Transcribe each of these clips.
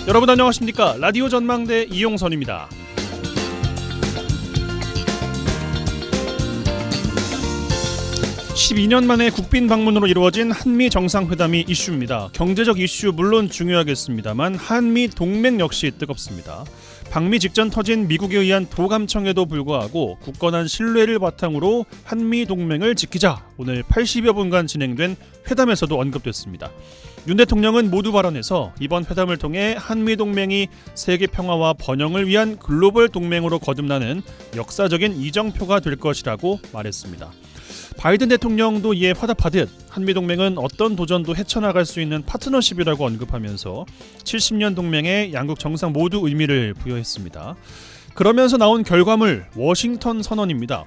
여러분 안녕하십니까? 라디오 전망대 이용선입니다. 12년 만에 국빈 방문으로 이루어진 한미 정상회담이 이슈입니다. 경제적 이슈 물론 중요하겠습니다만 한미 동맹 역시 뜨겁습니다. 방미 직전 터진 미국에 의한 도감청에도 불구하고 굳건한 신뢰를 바탕으로 한미 동맹을 지키자 오늘 80여 분간 진행된 회담에서도 언급됐습니다. 윤 대통령은 모두 발언에서 이번 회담을 통해 한미 동맹이 세계 평화와 번영을 위한 글로벌 동맹으로 거듭나는 역사적인 이정표가 될 것이라고 말했습니다. 바이든 대통령도 이에 화답하듯 한미동맹은 어떤 도전도 헤쳐나갈 수 있는 파트너십이라고 언급하면서 70년 동맹에 양국 정상 모두 의미를 부여했습니다. 그러면서 나온 결과물 워싱턴 선언입니다.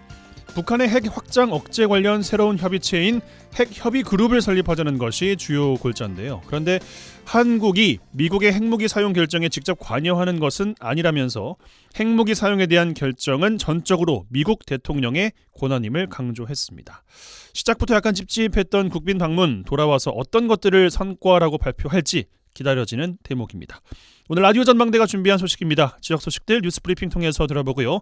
북한의 핵 확장 억제 관련 새로운 협의체인 핵협의그룹을 설립하자는 것이 주요 골자인데요. 그런데 한국이 미국의 핵무기 사용 결정에 직접 관여하는 것은 아니라면서 핵무기 사용에 대한 결정은 전적으로 미국 대통령의 권한임을 강조했습니다. 시작부터 약간 찝찝했던 국빈 방문 돌아와서 어떤 것들을 성과라고 발표할지 기다려지는 대목입니다. 오늘 라디오 전망대가 준비한 소식입니다. 지역 소식들 뉴스 브리핑 통해서 들어보고요.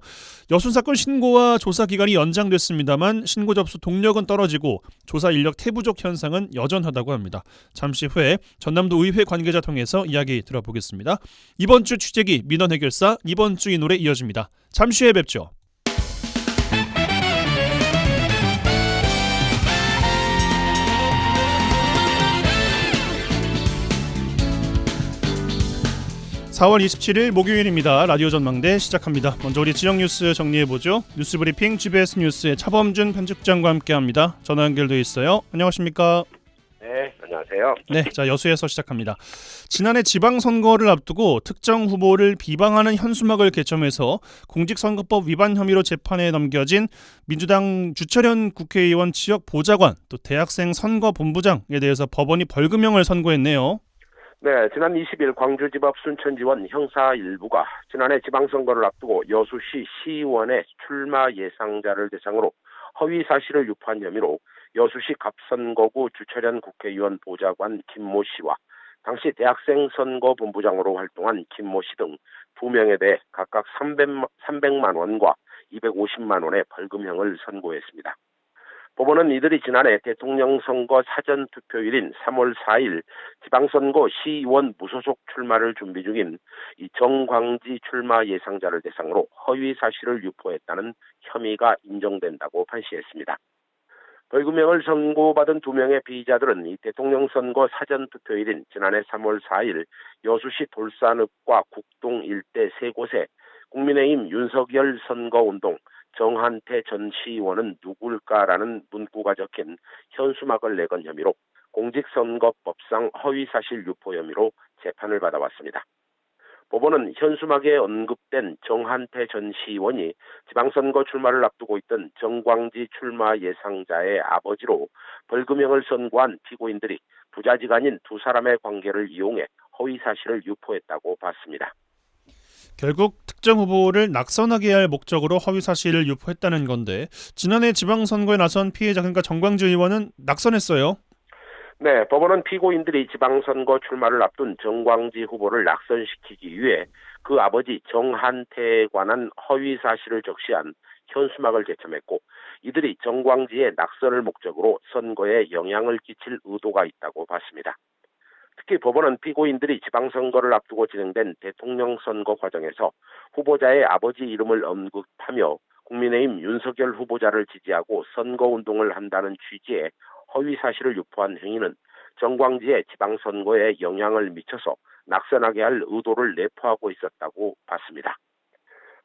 여순 사건 신고와 조사 기간이 연장됐습니다만 신고 접수 동력은 떨어지고 조사 인력 태부족 현상은 여전하다고 합니다. 잠시 후에 전남도 의회 관계자 통해서 이야기 들어보겠습니다. 이번 주 취재기 민원 해결사 이번 주 이 노래 이어집니다. 잠시 후에 뵙죠. 4월 27일 목요일입니다. 라디오 전망대 시작합니다. 먼저 우리 지역 뉴스 정리해보죠. 뉴스 브리핑 GBS 뉴스의 차범준 편집장과 함께합니다. 전화 연결돼 있어요. 안녕하십니까? 네, 안녕하세요. 네, 자 여수에서 시작합니다. 지난해 지방선거를 앞두고 특정 후보를 비방하는 현수막을 개첨해서 공직선거법 위반 혐의로 재판에 넘겨진 민주당 주철현 국회의원 지역 보좌관 또 대학생 선거본부장에 대해서 법원이 벌금형을 선고했네요. 네, 지난 20일 광주지법 순천지원 형사 일부가 지난해 지방선거를 앞두고 여수시 시의원의 출마 예상자를 대상으로 허위 사실을 유포한 혐의로 여수시 갑선거구 주철현 국회의원 보좌관 김모 씨와 당시 대학생 선거본부장으로 활동한 김모 씨 등 2명에 대해 각각 300만 원과 250만 원의 벌금형을 선고했습니다. 법원은 이들이 지난해 대통령 선거 사전투표일인 3월 4일 지방선거 시의원 무소속 출마를 준비 중인 이 정광지 출마 예상자를 대상으로 허위 사실을 유포했다는 혐의가 인정된다고 판시했습니다. 벌금형을 선고받은 2명의 피의자들은 이 대통령 선거 사전투표일인 지난해 3월 4일 여수시 돌산읍과 국동 일대 3곳에 국민의힘 윤석열 선거운동 정한태 전 시의원은 누굴까라는 문구가 적힌 현수막을 내건 혐의로 공직선거법상 허위사실 유포 혐의로 재판을 받아왔습니다. 법원은 현수막에 언급된 정한태 전 시의원이 지방선거 출마를 앞두고 있던 정광지 출마 예상자의 아버지로 벌금형을 선고한 피고인들이 부자지간인 두 사람의 관계를 이용해 허위사실을 유포했다고 봤습니다. 결국 특정 후보를 낙선하게 할 목적으로 허위 사실을 유포했다는 건데 지난해 지방선거에 나선 피해자 그러니까 정광주 의원은 낙선했어요. 네, 법원은 피고인들이 지방선거 출마를 앞둔 정광지 후보를 낙선시키기 위해 그 아버지 정한태에 관한 허위 사실을 적시한 현수막을 개첨했고 이들이 정광지의 낙선을 목적으로 선거에 영향을 끼칠 의도가 있다고 봤습니다. 특히 법원은 피고인들이 지방선거를 앞두고 진행된 대통령 선거 과정에서 후보자의 아버지 이름을 언급하며 국민의힘 윤석열 후보자를 지지하고 선거운동을 한다는 취지의 허위 사실을 유포한 행위는 정광지의 지방선거에 영향을 미쳐서 낙선하게 할 의도를 내포하고 있었다고 봤습니다.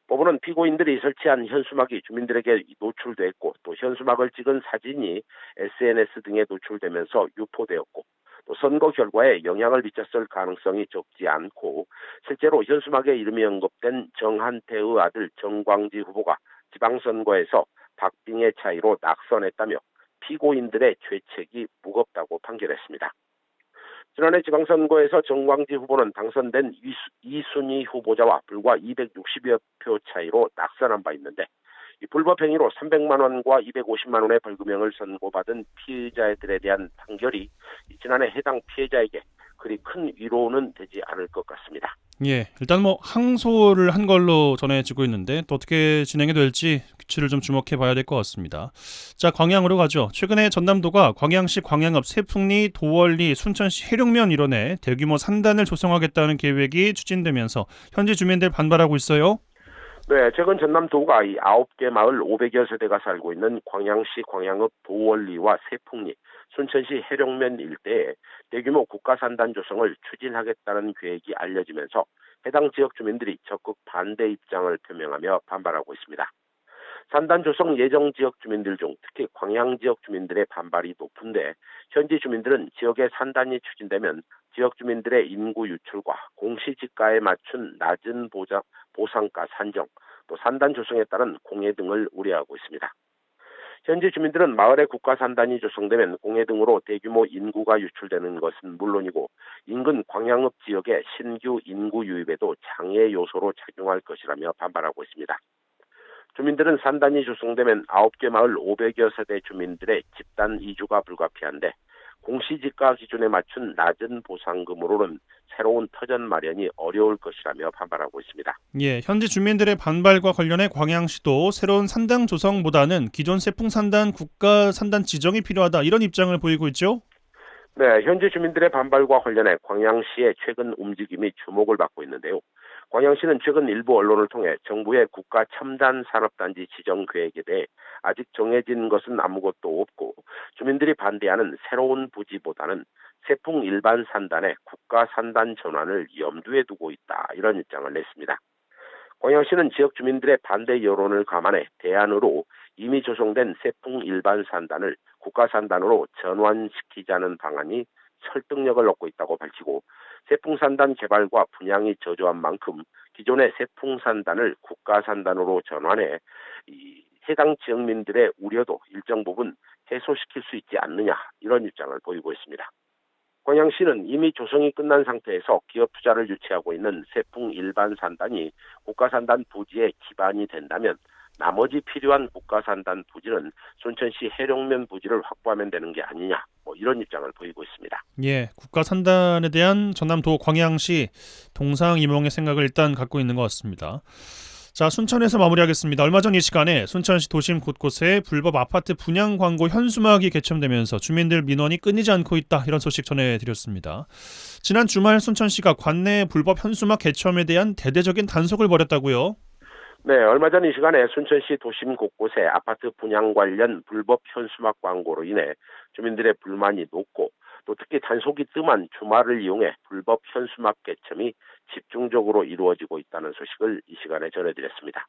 법원은 피고인들이 설치한 현수막이 주민들에게 노출됐고 또 현수막을 찍은 사진이 SNS 등에 노출되면서 유포되었고 또 선거 결과에 영향을 미쳤을 가능성이 적지 않고 실제로 현수막에 이름이 언급된 정한태의 아들 정광지 후보가 지방선거에서 박빙의 차이로 낙선했다며 피고인들의 죄책이 무겁다고 판결했습니다. 지난해 지방선거에서 정광지 후보는 당선된 이순희 후보자와 불과 260여 표 차이로 낙선한 바 있는데 이 불법 행위로 300만 원과 250만 원의 벌금형을 선고받은 피의자들에 대한 판결이 지난해 해당 피해자에게 그리 큰 위로는 되지 않을 것 같습니다. 예, 일단 뭐 항소를 한 걸로 전해지고 있는데 또 어떻게 진행이 될지 규칙을 좀 주목해 봐야 될 것 같습니다. 자, 광양으로 가죠. 최근에 전남도가 광양시 광양읍 세풍리, 도월리, 순천시 해룡면 일원에 대규모 산단을 조성하겠다는 계획이 추진되면서 현지 주민들 반발하고 있어요. 네, 최근 전남도가 이 9개 마을 500여 세대가 살고 있는 광양시 광양읍 도월리와 세풍리, 순천시 해룡면 일대에 대규모 국가산단 조성을 추진하겠다는 계획이 알려지면서 해당 지역 주민들이 적극 반대 입장을 표명하며 반발하고 있습니다. 산단 조성 예정 지역 주민들 중 특히 광양 지역 주민들의 반발이 높은데 현지 주민들은 지역의 산단이 추진되면 지역 주민들의 인구 유출과 공시지가에 맞춘 낮은 보상가 산정, 또 산단 조성에 따른 공해 등을 우려하고 있습니다. 현지 주민들은 마을에 국가산단이 조성되면 공해 등으로 대규모 인구가 유출되는 것은 물론이고 인근 광양읍 지역의 신규 인구 유입에도 장애 요소로 작용할 것이라며 반발하고 있습니다. 주민들은 산단이 조성되면 9개 마을 500여 세대 주민들의 집단 이주가 불가피한데 공시지가 기준에 맞춘 낮은 보상금으로는 새로운 터전 마련이 어려울 것이라며 반발하고 있습니다. 예, 현지 주민들의 반발과 관련해 광양시도 새로운 산당 조성보다는 기존 세풍산단 국가 산단 지정이 필요하다 이런 입장을 보이고 있죠. 네, 현지 주민들의 반발과 관련해 광양시의 최근 움직임이 주목을 받고 있는데요. 광양시는 최근 일부 언론을 통해 정부의 국가 첨단 산업단지 지정 계획에 대해 아직 정해진 것은 아무것도 없고 주민들이 반대하는 새로운 부지보다는 세풍 일반 산단의 국가 산단 전환을 염두에 두고 있다 이런 입장을 냈습니다. 광양시는 지역 주민들의 반대 여론을 감안해 대안으로 이미 조성된 세풍 일반 산단을 국가 산단으로 전환시키자는 방안이 설득력을 얻고 있다고 밝히고 세풍산단 개발과 분양이 저조한 만큼 기존의 세풍산단을 국가산단으로 전환해 해당 지역민들의 우려도 일정 부분 해소시킬 수 있지 않느냐 이런 입장을 보이고 있습니다. 광양시는 이미 조성이 끝난 상태에서 기업 투자를 유치하고 있는 세풍 일반 산단이 국가산단 부지의 기반이 된다면 나머지 필요한 국가산단 부지는 순천시 해룡면 부지를 확보하면 되는 게 아니냐 이런 입장을 보이고 있습니다. 예, 국가산단에 대한 전남도 광양시 동상이몽의 생각을 일단 갖고 있는 것 같습니다. 자, 순천에서 마무리하겠습니다. 얼마 전 이 시간에 순천시 도심 곳곳에 불법 아파트 분양 광고 현수막이 개첨되면서 주민들 민원이 끊이지 않고 있다 이런 소식 전해드렸습니다. 지난 주말 순천시가 관내 불법 현수막 개첨에 대한 대대적인 단속을 벌였다고요? 네, 얼마 전 이 시간에 순천시 도심 곳곳에 아파트 분양 관련 불법 현수막 광고로 인해 주민들의 불만이 높고 또 특히 단속이 뜸한 주말을 이용해 불법 현수막 개첨이 집중적으로 이루어지고 있다는 소식을 이 시간에 전해드렸습니다.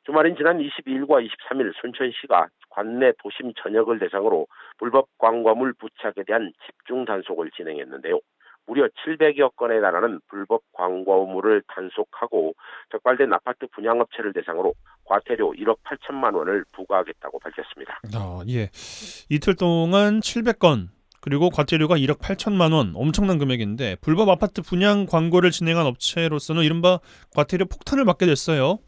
주말인 지난 22일과 23일 순천시가 관내 도심 전역을 대상으로 불법 광고물 부착에 대한 집중 단속을 진행했는데요. 무려 700여 건에 달하는 불법 광고물을 단속하고 적발된 아파트 분양업체를 대상으로 과태료 1억 8천만 원을 부과하겠다고 밝혔습니다. 예. 이틀 동안 700건 그리고 과태료가 1억 8천만 원 엄청난 금액인데 불법 아파트 분양 광고를 진행한 업체로서는 이른바 과태료 폭탄을 맞게 됐어요.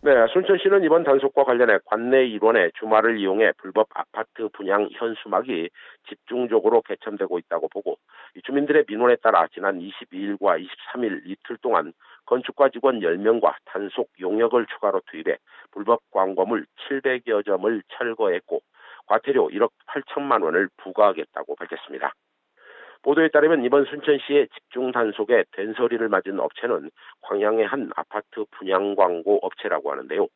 네, 순천시는 이번 단속과 관련해 관내 일원에 주말을 이용해 불법 아파트 분양 현수막이 집중적으로 개첨되고 있다고 보고 주민들의 민원에 따라 지난 22일과 23일 이틀 동안 건축가 직원 10명과 단속 용역을 추가로 투입해 불법 광고물 700여 점을 철거했고 과태료 1억 8천만 원을 부과하겠다고 밝혔습니다. 보도에 따르면 이번 순천시의 집중 단속에 된소리를 맞은 업체는 광양의 한 아파트 분양 광고 업체라고 하는데요.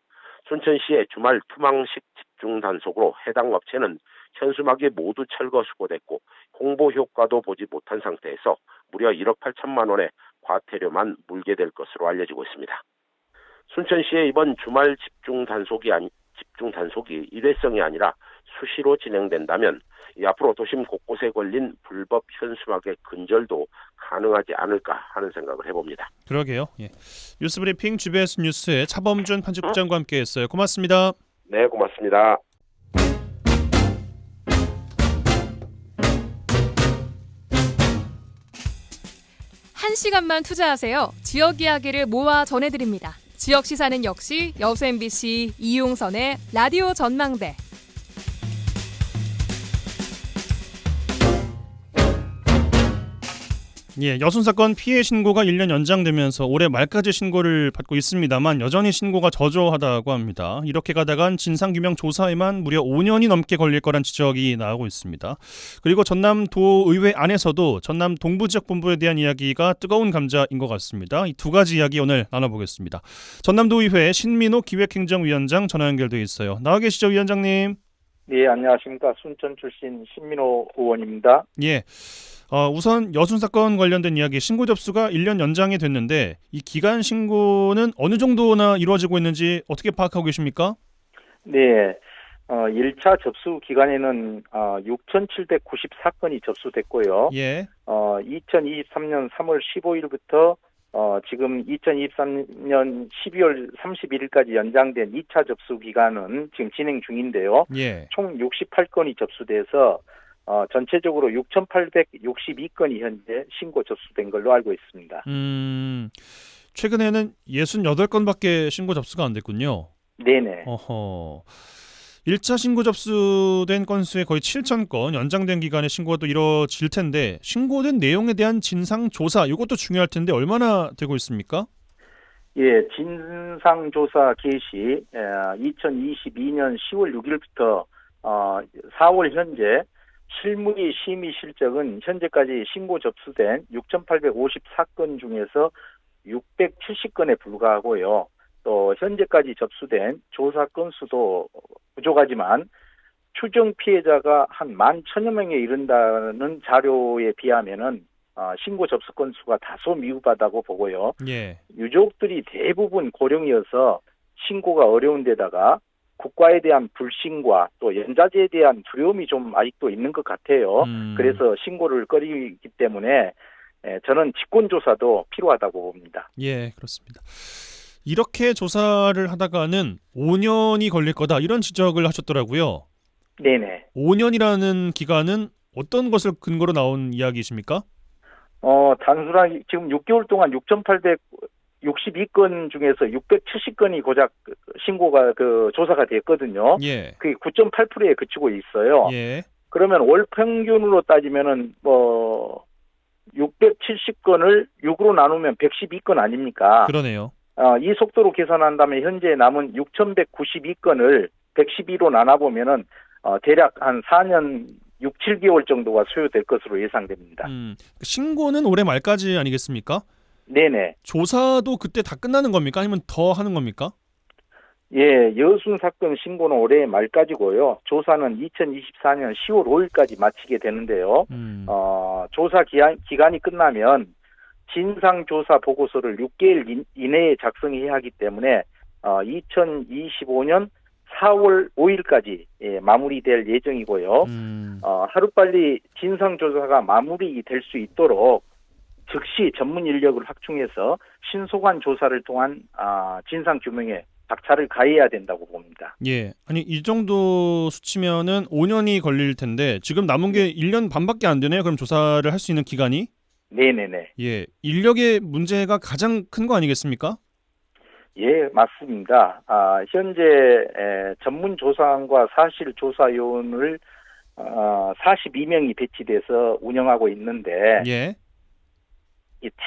순천시의 주말 투망식 집중 단속으로 해당 업체는 현수막이 모두 철거 수거됐고 홍보 효과도 보지 못한 상태에서 무려 1억 8천만 원의 과태료만 물게 될 것으로 알려지고 있습니다. 순천시의 이번 주말 집중 단속이 일회성이 아니라 수시로 진행된다면 앞으로 도심 곳곳에 걸린 불법 현수막의 근절도 가능하지 않을까 하는 생각을 해봅니다. 그러게요. 예. 뉴스브리핑 GBS 뉴스의 차범준 편집장과 함께했어요. 고맙습니다. 네, 고맙습니다. 한 시간만 투자하세요. 지역 이야기를 모아 전해드립니다. 지역 시사는 역시 여수 MBC 이용선의 라디오 전망대. 예, 여순 사건 피해 신고가 1년 연장되면서 올해 말까지 신고를 받고 있습니다만 여전히 신고가 저조하다고 합니다. 이렇게 가다간 진상규명 조사에만 무려 5년이 넘게 걸릴 거란 지적이 나오고 있습니다. 그리고 전남도의회 안에서도 전남 동부지역본부에 대한 이야기가 뜨거운 감자인 것 같습니다. 이 두 가지 이야기 오늘 나눠보겠습니다. 전남도의회 신민호 기획행정위원장 전화 연결돼 있어요. 나와 계시죠, 위원장님? 네, 안녕하십니까. 순천 출신 신민호 의원입니다. 예. 우선 여순 사건 관련된 이야기 신고 접수가 1년 연장이 됐는데 이 기간 신고는 어느 정도나 이루어지고 있는지 어떻게 파악하고 계십니까? 네, 1차 접수 기간에는 6,794건이 접수됐고요. 예. 2023년 3월 15일부터 지금 2023년 12월 31일까지 연장된 2차 접수 기간은 지금 진행 중인데요. 예. 총 68건이 접수돼서 전체적으로 6,862건이 현재 신고 접수된 걸로 알고 있습니다. 최근에는 68건밖에 신고 접수가 안 됐군요. 네네. 어허. 1차 신고 접수된 건수의 거의 7,000건 연장된 기간에 신고가 또 이뤄질 텐데 신고된 내용에 대한 진상 조사 이것도 중요할 텐데 얼마나 되고 있습니까? 예, 진상조사 개시 2022년 10월 6일부터 4월 현재 실무의 심의 실적은 현재까지 신고 접수된 6,854건 중에서 670건에 불과하고요. 또 현재까지 접수된 조사 건수도 부족하지만 추정 피해자가 한 11,000여 명에 이른다는 자료에 비하면은 신고 접수 건수가 다소 미흡하다고 보고요. 예. 유족들이 대부분 고령이어서 신고가 어려운 데다가 국가에 대한 불신과 또 연좌제에 대한 두려움이 좀 아직도 있는 것 같아요. 그래서 신고를 꺼리기 때문에 저는 직권조사도 필요하다고 봅니다. 예, 그렇습니다. 이렇게 조사를 하다가는 5년이 걸릴 거다 이런 지적을 하셨더라고요. 네네. 5년이라는 기간은 어떤 것을 근거로 나온 이야기이십니까? 단순하게 지금 6개월 동안 6,862건 중에서 670건이 고작 신고가 조사가 됐거든요. 예. 그게 9.8%에 그치고 있어요. 예. 그러면 월 평균으로 따지면은 670건을 6으로 나누면 112건 아닙니까? 그러네요. 이 속도로 계산한다면 현재 남은 6,192건을 112로 나눠보면은 대략 한 4년 6, 7개월 정도가 소요될 것으로 예상됩니다. 신고는 올해 말까지 아니겠습니까? 네네. 조사도 그때 다 끝나는 겁니까? 아니면 더 하는 겁니까? 예, 여순 사건 신고는 올해 말까지고요. 조사는 2024년 10월 5일까지 마치게 되는데요. 조사 기간이 끝나면 진상조사 보고서를 6개월 이내에 작성해야 하기 때문에 2025년 4월 5일까지 마무리될 예정이고요. 하루빨리 진상조사가 마무리될 수 있도록 즉시 전문 인력을 확충해서 신속한 조사를 통한 진상규명에 박차를 가해야 된다고 봅니다. 예, 아니 이 정도 수치면은 5년이 걸릴 텐데 지금 남은 게 1년 반밖에 안 되네요. 그럼 조사를 할 수 있는 기간이? 네네네. 예, 인력의 문제가 가장 큰 거 아니겠습니까? 예, 맞습니다. 현재 전문 조사관과 사실 조사요원을 42명이 배치돼서 운영하고 있는데 예.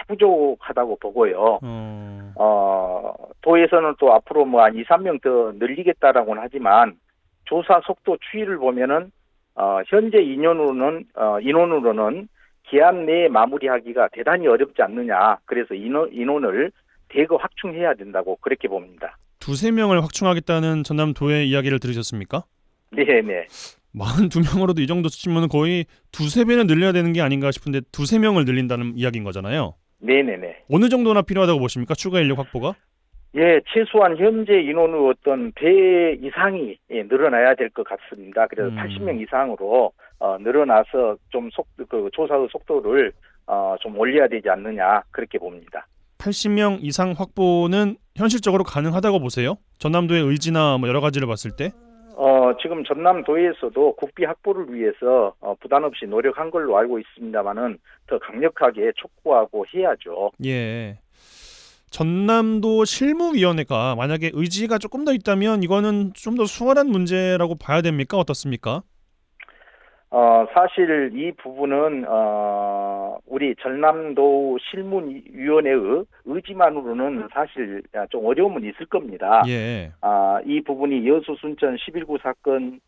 부족하다고 보고요. 도에서는 또 앞으로 한 2, 3명 더 늘리겠다라고는 하지만 조사 속도 추이를 보면은 현재 인원으로는 기한 내에 마무리하기가 대단히 어렵지 않느냐. 그래서 인원을 대거 확충해야 된다고 그렇게 봅니다. 2-3명을 확충하겠다는 전남도의 이야기를 들으셨습니까? 네네. 42명으로도 이 정도 수치면 거의 2-3배는 늘려야 되는 게 아닌가 싶은데 2-3명을 늘린다는 이야기인 거잖아요. 네네네. 어느 정도나 필요하다고 보십니까? 추가 인력 확보가? 예, 최소한 현재 인원의 어떤 배 이상이 늘어나야 될 것 같습니다. 그래서 80명 이상으로 늘어나서 좀 조사의 속도를 좀 올려야 되지 않느냐 그렇게 봅니다. 80명 이상 확보는 현실적으로 가능하다고 보세요? 전남도의 의지나 여러 가지를 봤을 때? 지금 전남도에서도 국비 확보를 위해서 부담 없이 노력한 걸로 알고 있습니다만은 더 강력하게 촉구하고 해야죠. 예. 전남도 실무위원회가 만약에 의지가 조금 더 있다면 이거는 좀 더 수월한 문제라고 봐야 됩니까? 어떻습니까? 사실 이 부분은 우리 전남도 실무위원회의 의지만으로는 사실 좀 어려움은 있을 겁니다. 예. 이 부분이 여수 순천 11구 사건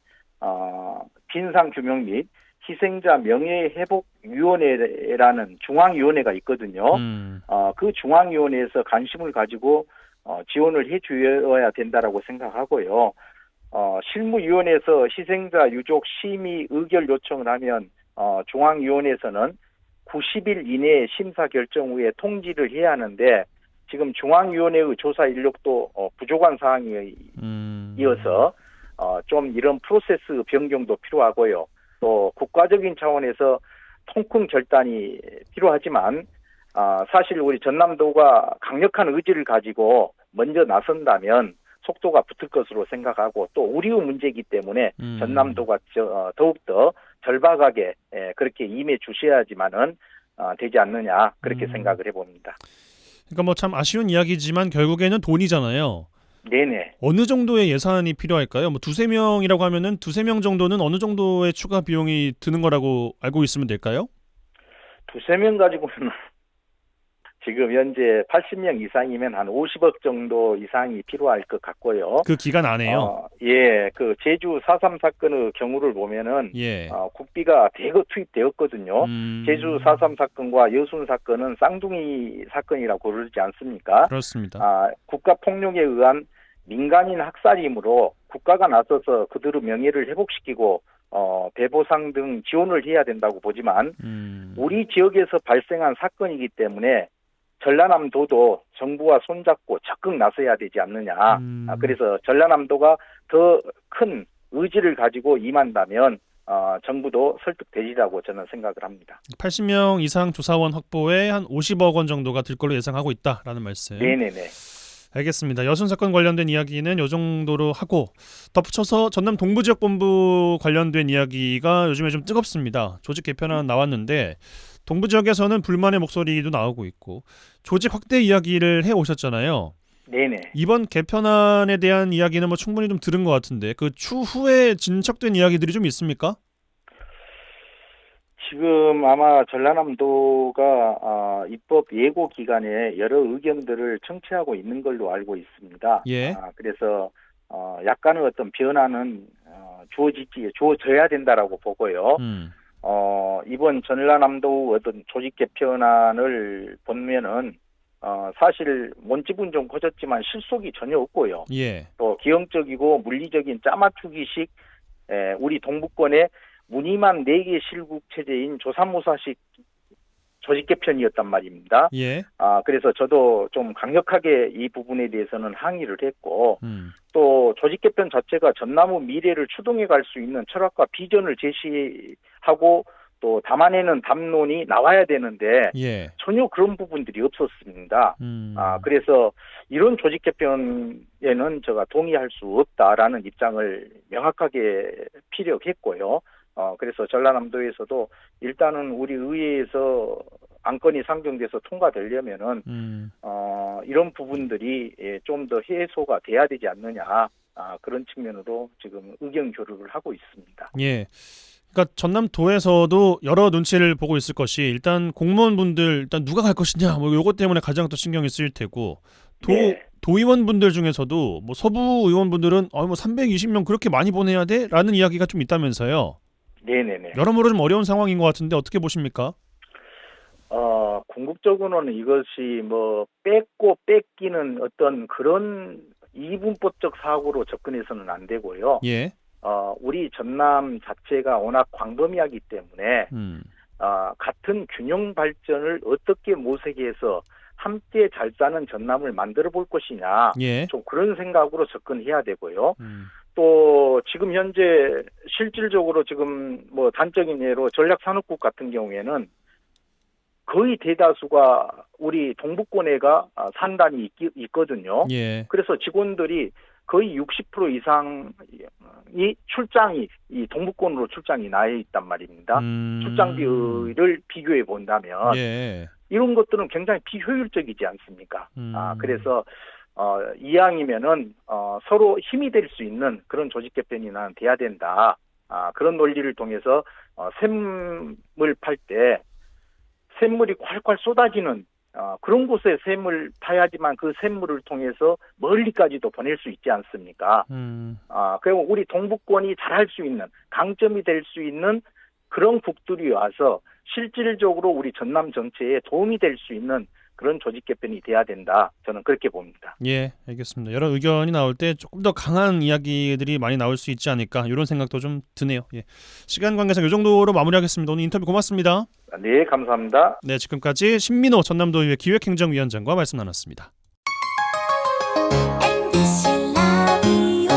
진상규명 및 희생자 명예회복위원회라는 중앙위원회가 있거든요. 그 중앙위원회에서 관심을 가지고 지원을 해주어야 된다라고 생각하고요. 실무위원회에서 희생자 유족 심의 의결 요청을 하면 중앙위원회에서는 90일 이내에 심사 결정 후에 통지를 해야 하는데 지금 중앙위원회의 조사 인력도 부족한 상황이어서 좀 이런 프로세스 변경도 필요하고요. 또 국가적인 차원에서 통큰 결단이 필요하지만 사실 우리 전남도가 강력한 의지를 가지고 먼저 나선다면 속도가 붙을 것으로 생각하고 또 우리의 문제이기 때문에 전남도가 더욱더 절박하게 그렇게 임해 주셔야지만은 되지 않느냐 그렇게 생각을 해봅니다. 그러니까 뭐 참 아쉬운 이야기지만 결국에는 돈이잖아요. 네네. 어느 정도의 예산이 필요할까요? 뭐 두세 명이라고 하면은 두세 명 정도는 어느 정도의 추가 비용이 드는 거라고 알고 있으면 될까요? 두세 명 가지고는 지금 현재 80명 이상이면 한 50억 정도 이상이 필요할 것 같고요. 그 기간 안에요? 예, 그 제주 4.3 사건의 경우를 보면은 예. 국비가 대거 투입되었거든요. 제주 4.3 사건과 여순 사건은 쌍둥이 사건이라고 부르지 않습니까? 그렇습니다. 국가폭력에 의한 민간인 학살이므로 국가가 나서서 그들의 명예를 회복시키고 배보상 등 지원을 해야 된다고 보지만 우리 지역에서 발생한 사건이기 때문에 전라남도도 정부와 손잡고 적극 나서야 되지 않느냐. 그래서 전라남도가 더 큰 의지를 가지고 임한다면 정부도 설득되리라고 저는 생각을 합니다. 80명 이상 조사원 확보에 한 50억 원 정도가 들 걸로 예상하고 있다라는 말씀. 네네네. 알겠습니다. 여순 사건 관련된 이야기는 이 정도로 하고 덧붙여서 전남 동부지역본부 관련된 이야기가 요즘에 좀 뜨겁습니다. 조직 개편안 나왔는데 동부 지역에서는 불만의 목소리도 나오고 있고 조직 확대 이야기를 해 오셨잖아요. 네네. 이번 개편안에 대한 이야기는 뭐 충분히 좀 들은 것 같은데 그 추후에 진척된 이야기들이 좀 있습니까? 지금 아마 전라남도가 입법 예고 기간에 여러 의견들을 청취하고 있는 걸로 알고 있습니다. 예. 그래서 약간의 어떤 변화는 주어져야 된다라고 보고요. 이번 전라남도 어떤 조직 개편안을 보면은 사실 몸집은 좀 커졌지만 실속이 전혀 없고요. 예. 또 기형적이고 물리적인 짜맞추기식 우리 동부권의 무늬만 4개 실국 체제인 조삼모사식 조직 개편이었단 말입니다. 예. 그래서 저도 좀 강력하게 이 부분에 대해서는 항의를 했고 또 조직 개편 자체가 전남의 미래를 추동해 갈 수 있는 철학과 비전을 제시하고 또 담아내는 담론이 나와야 되는데 예. 전혀 그런 부분들이 없었습니다. 그래서 이런 조직 개편에는 제가 동의할 수 없다라는 입장을 명확하게 피력했고요. 그래서 전라남도에서도 일단은 우리 의회에서 안건이 상정돼서 통과되려면은 이런 부분들이 좀 더 해소가 돼야 되지 않느냐 그런 측면으로 지금 의견 교류를 하고 있습니다. 예. 그러니까 전남도에서도 여러 눈치를 보고 있을 것이 일단 공무원분들 일단 누가 갈 것이냐 뭐 요것 때문에 가장 또 신경이 쓰일 테고 네. 도의원분들 중에서도 뭐 서부 의원분들은 뭐 320명 그렇게 많이 보내야 돼라는 이야기가 좀 있다면서요. 네네네. 여러모로 좀 어려운 상황인 것 같은데 어떻게 보십니까? 궁극적으로는 이것이 뭐 뺏고 뺏기는 어떤 그런 이분법적 사고로 접근해서는 안 되고요. 예. 우리 전남 자체가 워낙 광범위하기 때문에 같은 균형 발전을 어떻게 모색해서 함께 잘 사는 전남을 만들어 볼 것이냐. 예. 좀 그런 생각으로 접근해야 되고요. 또 지금 현재 실질적으로 지금 뭐 단적인 예로 전략산업국 같은 경우에는 거의 대다수가 우리 동부권에가 산단이 있거든요. 예. 그래서 직원들이 거의 60% 이상이 출장이 이 동부권으로 출장이 나 있단 말입니다. 출장비를 비교해 본다면 예. 이런 것들은 굉장히 비효율적이지 않습니까? 그래서 이왕이면은 서로 힘이 될 수 있는 그런 조직 개편이 난 돼야 된다. 그런 논리를 통해서 샘을 팔 때 샘물이 콸콸 쏟아지는 그런 곳에 샘을 파야지만 그 샘물을 통해서 멀리까지도 보낼 수 있지 않습니까? 그리고 우리 동북권이 잘할 수 있는 강점이 될 수 있는 그런 국들이 와서 실질적으로 우리 전남 정체에 도움이 될 수 있는 그런 조직 개편이 돼야 된다. 저는 그렇게 봅니다. 예, 알겠습니다. 여러 의견이 나올 때 조금 더 강한 이야기들이 많이 나올 수 있지 않을까 이런 생각도 좀 드네요. 예. 시간 관계상 이 정도로 마무리하겠습니다. 오늘 인터뷰 고맙습니다. 네, 감사합니다. 네, 지금까지 신민호 전남도의회 기획행정위원장과 말씀 나눴습니다. MBC 라디오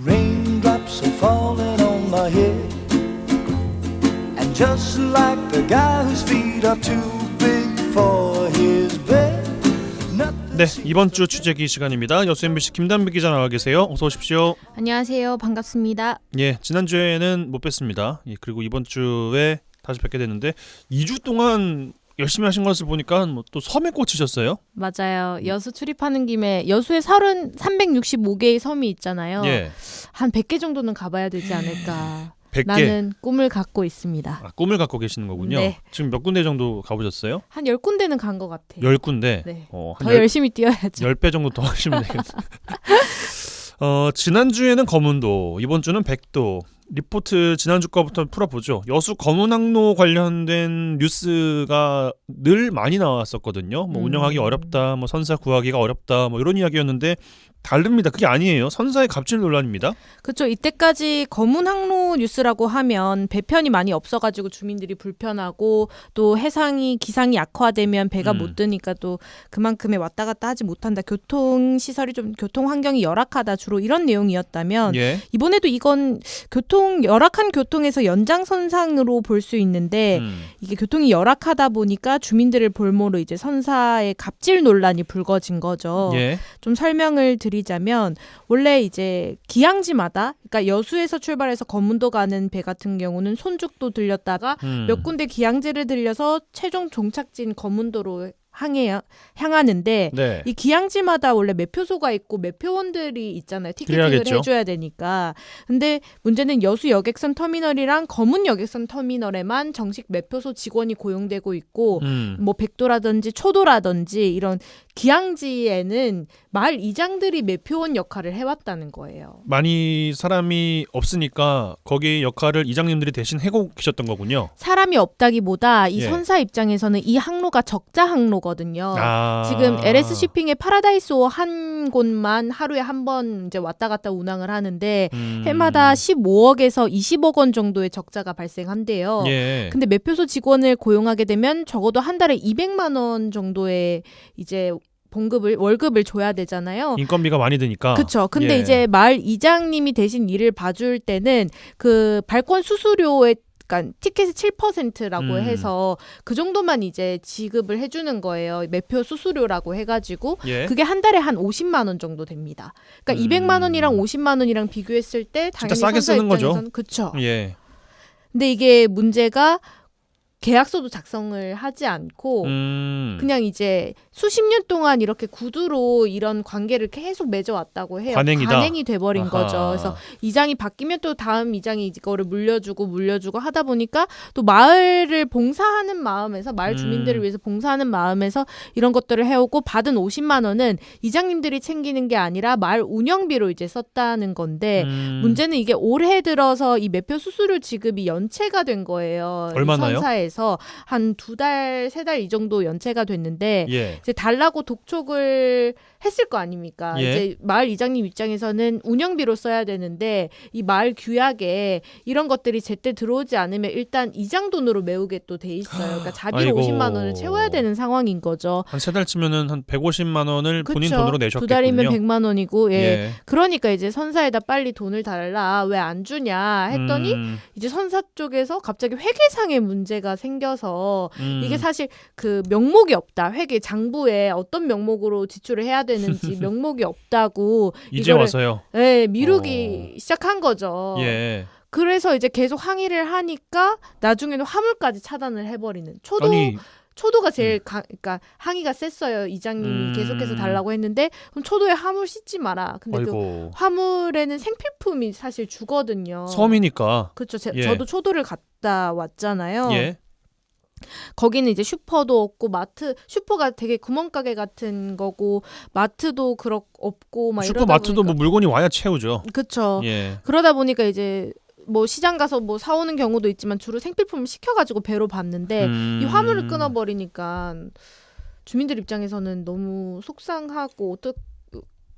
Raindrops are falling on my head, and just like the guy whose feet are too big for his bed. 네, 이번 주 취재기 시간입니다. 여수 MBC 김단비 기자 나와 계세요. 어서 오십시오. 안녕하세요. 반갑습니다. 예, 지난주에는 못 뵀습니다. 예, 그리고 이번 주에 다시 뵙게 됐는데 2주 동안 열심히 하신 것을 보니까 뭐 또 섬에 꽂히셨어요? 맞아요. 여수 출입하는 김에 여수에 365개의 섬이 있잖아요. 예. 한 100개 정도는 가봐야 되지 않을까. 100개. 나는 꿈을 갖고 있습니다. 꿈을 갖고 계시는 거군요. 네. 지금 몇 군데 정도 가보셨어요? 한 10군데는 간 것 같아요. 10군데? 네. 한 더 열심히 뛰어야죠. 10배 정도 더 하시면 되겠네요. 지난주에는 거문도, 이번 주는 백도. 리포트 지난주 거부터 풀어보죠. 여수 거문항로 관련된 뉴스가 늘 많이 나왔었거든요. 뭐 운영하기 어렵다, 뭐 선사 구하기가 어렵다, 뭐 이런 이야기였는데 다릅니다. 그게 아니에요. 선사의 갑질 논란입니다. 그렇죠. 이때까지 검은 항로 뉴스라고 하면 배편이 많이 없어가지고 주민들이 불편하고 또 해상이 기상이 악화되면 배가 못 뜨니까 또 그만큼의 왔다 갔다 하지 못한다. 교통 시설이 좀 교통 환경이 열악하다. 주로 이런 내용이었다면 예. 이번에도 이건 열악한 교통에서 연장선상으로 볼 수 있는데 이게 교통이 열악하다 보니까 주민들을 볼모로 이제 선사의 갑질 논란이 불거진 거죠. 예. 좀 설명을 드리자면 원래 이제 기항지마다 그러니까 여수에서 출발해서 거문도 가는 배 같은 경우는 손죽도 들렸다가 몇 군데 기항지를 들려서 최종 종착지인 거문도로 향하는데 네. 이 기항지마다 원래 매표소가 있고 매표원들이 있잖아요. 티켓팅을 그래야겠죠. 해줘야 되니까. 근데 문제는 여수 여객선 터미널이랑 거문 여객선 터미널에만 정식 매표소 직원이 고용되고 있고 뭐 백도라든지 초도라든지 이런 기항지에는 마을 이장들이 매표원 역할을 해왔다는 거예요. 많이 사람이 없으니까 거기 역할을 이장님들이 대신 해고 계셨던 거군요. 사람이 없다기보다 이 예. 선사 입장에서는 이 항로가 적자 항로거든요. 아. 지금 LS 쇼핑의 파라다이스호 한 곳만 하루에 한 번 이제 왔다 갔다 운항을 하는데 해마다 15억에서 20억 원 정도의 적자가 발생한대요. 예. 근데 매표소 직원을 고용하게 되면 적어도 한 달에 200만 원 정도의 이제 월급을 줘야 되잖아요. 인건비가 많이 드니까. 그렇죠. 근데 예. 이제 마을 이장님이 대신 일을 봐줄 때는 그 발권 수수료에 그러니까 티켓의 7%라고 해서 그 정도만 이제 지급을 해주는 거예요. 매표 수수료라고 해가지고 예. 그게 한 달에 한 50만 원 정도 됩니다. 그러니까 200만 원이랑 50만 원이랑 비교했을 때 당연히 싸게 선사 쓰는 거죠. 입장에서는 그렇죠. 예. 근데 이게 문제가 계약서도 작성을 하지 않고 그냥 이제 수십 년 동안 이렇게 구두로 이런 관계를 계속 맺어왔다고 해요. 관행이 돼버린 아하. 거죠. 그래서 이장이 바뀌면 또 다음 이장이 이거를 물려주고 하다 보니까 또 마을을 봉사하는 마음에서 마을 주민들을 위해서 봉사하는 마음에서 이런 것들을 해오고 받은 50만 원은 이장님들이 챙기는 게 아니라 마을 운영비로 이제 썼다는 건데 문제는 이게 올해 들어서 이 매표 수수료 지급이 연체가 된 거예요. 얼마나요? 선사에서 한 2달, 3달 이 정도 연체가 됐는데 예. 이제 달라고 독촉을 했을 거 아닙니까? 예. 이제 마을 이장님 입장에서는 운영비로 써야 되는데 이 마을 규약에 이런 것들이 제때 들어오지 않으면 일단 이장 돈으로 메우게 또 돼 있어요. 그러니까 자비로 아이고. 50만 원을 채워야 되는 상황인 거죠. 한 3달 치면은 한 150만 원을 본인 그쵸? 돈으로 내셨겠군요. 2달이면 100만 원이고, 예. 예. 그러니까 이제 선사에다 빨리 돈을 달라. 왜 안 주냐 했더니 이제 선사 쪽에서 갑자기 회계상의 문제가 생겨서 이게 사실 그 명목이 없다. 회계 장부에 어떤 명목으로 지출을 해야 되는지 명목이 없다고 이제 와서요. 네, 미루기 시작한 거죠. 예. 그래서 이제 계속 항의를 하니까 나중에는 화물까지 차단을 해버리는. 아니 초도가 제일 그러니까 항의가 셌어요. 이장님이 계속해서 달라고 했는데 그럼 초도에 화물 싣지 마라. 근데 그 아이고. 화물에는 생필품이 사실 주거든요. 섬이니까. 그렇죠. 예. 저도 초도를 갔다 왔잖아요. 예. 거기는 이제 슈퍼도 없고 마트 슈퍼가 되게 구멍가게 같은 거고 마트도 없고 막 이러다 슈퍼마트도 보니까 뭐 물건이 와야 채우죠. 그렇죠. 예. 그러다 보니까 이제 뭐 시장 가서 뭐 사오는 경우도 있지만 주로 생필품을 시켜가지고 배로 봤는데 이 화물을 끊어버리니까 주민들 입장에서는 너무 속상하고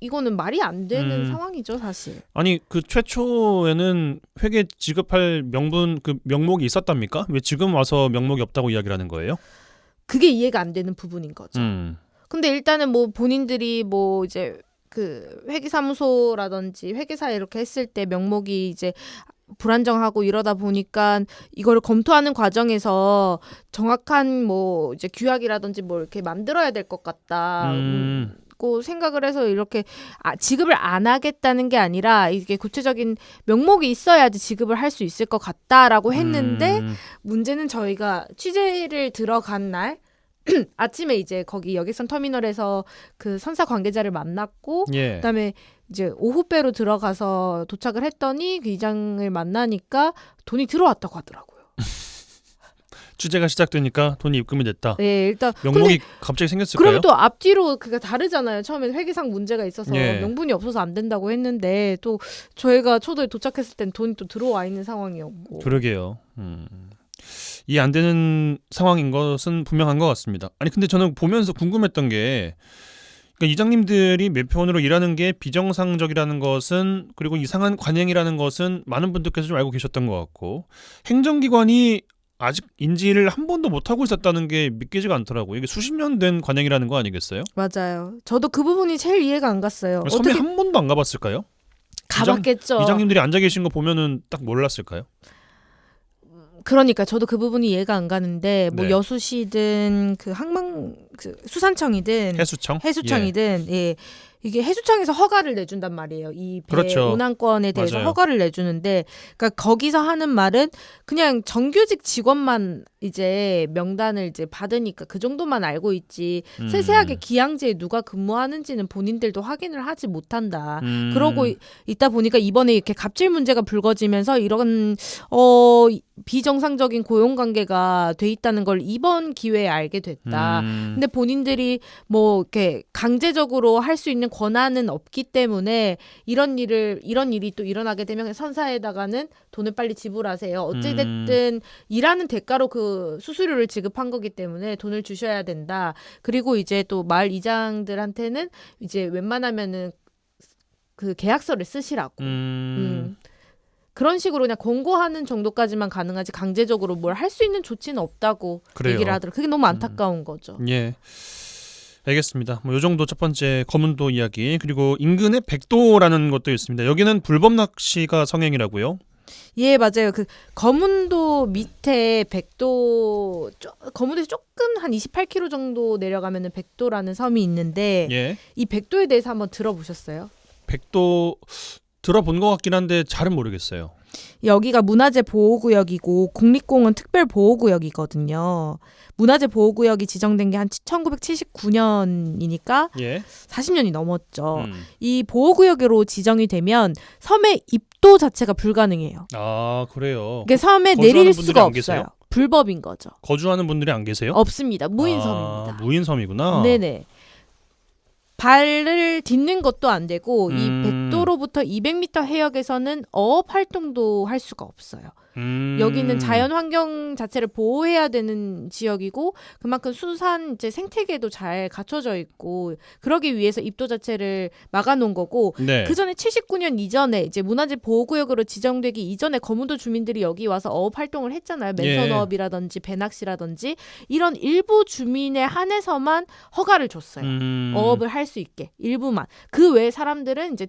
이거는 말이 안 되는 상황이죠, 사실. 아니 그 최초에는 회계 지급할 명목이 있었답니까? 왜 지금 와서 명목이 없다고 이야기를 하는 거예요? 그게 이해가 안 되는 부분인 거죠. 근데 일단은 뭐 본인들이 뭐 이제 그 회계사무소라든지 회계사 이렇게 했을 때 명목이 이제 불안정하고 이러다 보니까 이거를 검토하는 과정에서 정확한 뭐 이제 규약이라든지 뭐 이렇게 만들어야 될 것 같다. 고 생각을 해서 이렇게 지급을 안 하겠다는 게 아니라 이게 구체적인 명목이 있어야지 지급을 할 수 있을 것 같다라고 했는데 문제는 저희가 취재를 들어간 날 아침에 이제 거기 여객선 터미널에서 그 선사 관계자를 만났고 예. 그다음에 이제 오후배로 들어가서 도착을 했더니 그 이장을 만나니까 돈이 들어왔다고 하더라고요. 취재가 시작되니까 돈이 입금이 됐다. 네, 일단 명목이 갑자기 생겼을까요? 그럼 또 앞뒤로 그가 다르잖아요. 처음에는 회계상 문제가 있어서 예. 명분이 없어서 안 된다고 했는데 또 저희가 초도에 도착했을 땐 돈이 또 들어와 있는 상황이었고. 그러게요. 이해 안 되는 상황인 것은 분명한 것 같습니다. 아니 근데 저는 보면서 궁금했던 게 그러니까 이장님들이 매표원으로 일하는 게 비정상적이라는 것은 그리고 이상한 관행이라는 것은 많은 분들께서 좀 알고 계셨던 것 같고 행정기관이 아직 인지를 한 번도 못하고 있었다는 게 믿기지가 않더라고요. 이게 수십 년 된 관행이라는 거 아니겠어요? 맞아요. 저도 그 부분이 제일 이해가 안 갔어요. 섬에 한 번도 안 가봤을까요? 가봤겠죠. 이장님들이 앉아 계신 거 보면은 딱 몰랐을까요? 그러니까 저도 그 부분이 이해가 안 가는데 뭐 네. 여수시든 그 수산청이든 해수청이든 예. 이게 해수청에서 허가를 내준단 말이에요. 이 배 그렇죠. 운항권에 대해서 맞아요. 허가를 내주는데, 그러니까 거기서 하는 말은 그냥 정규직 직원만 이제 명단을 이제 받으니까 그 정도만 알고 있지 세세하게 기항제에 누가 근무하는지는 본인들도 확인을 하지 못한다. 그러고 있다 보니까 이번에 이렇게 갑질 문제가 불거지면서 이런 비정상적인 고용 관계가 돼 있다는 걸 이번 기회에 알게 됐다. 근데 본인들이 뭐 이렇게 강제적으로 할 수 있는 권한은 없기 때문에 이런 일이 또 일어나게 되면 선사에다가는 돈을 빨리 지불하세요. 어찌됐든 일하는 대가로 그 수수료를 지급한 거기 때문에 돈을 주셔야 된다. 그리고 이제 또 마을 이장들한테는 이제 웬만하면은 그 계약서를 쓰시라고. 그런 식으로 그냥 권고하는 정도까지만 가능하지 강제적으로 뭘 할 수 있는 조치는 없다고 그래요. 얘기를 하더라고요. 그게 너무 안타까운 거죠. 예. 알겠습니다. 뭐 요 정도 첫 번째 검은도 이야기 그리고 인근에 백도라는 것도 있습니다. 여기는 불법 낚시가 성행이라고요? 예, 맞아요. 그 검은도 밑에 검은도에서 조금 한 28km 정도 내려가면은 백도라는 섬이 있는데 예. 이 백도에 대해서 한번 들어보셨어요? 백도 들어본 것 같긴 한데 잘은 모르겠어요. 여기가 문화재 보호구역이고 국립공원 특별보호구역이거든요. 문화재 보호구역이 지정된 게 한 1979년이니까 예. 40년이 넘었죠. 이 보호구역으로 지정이 되면 섬의 입도 자체가 불가능해요. 아 그래요. 이게 섬에 거주하는 내릴 분들이 수가 안 없어요. 계세요? 불법인 거죠. 거주하는 분들이 안 계세요? 없습니다. 무인섬입니다. 아, 무인섬이구나. 네네. 발을 딛는 것도 안 되고 이 음. 백도로부터 200m 해역에서는 어업 활동도 할 수가 없어요. 여기는 자연 환경 자체를 보호해야 되는 지역이고 그만큼 수산 이제 생태계도 잘 갖춰져 있고 그러기 위해서 입도 자체를 막아놓은 거고 네. 그 전에 79년 이전에 이제 문화재 보호구역으로 지정되기 이전에 거문도 주민들이 여기 와서 어업 활동을 했잖아요. 맨손어업이라든지 배낚시라든지 이런 일부 주민에 한해서만 허가를 줬어요. 어업을 할 수 있게 일부만. 그 외 사람들은 이제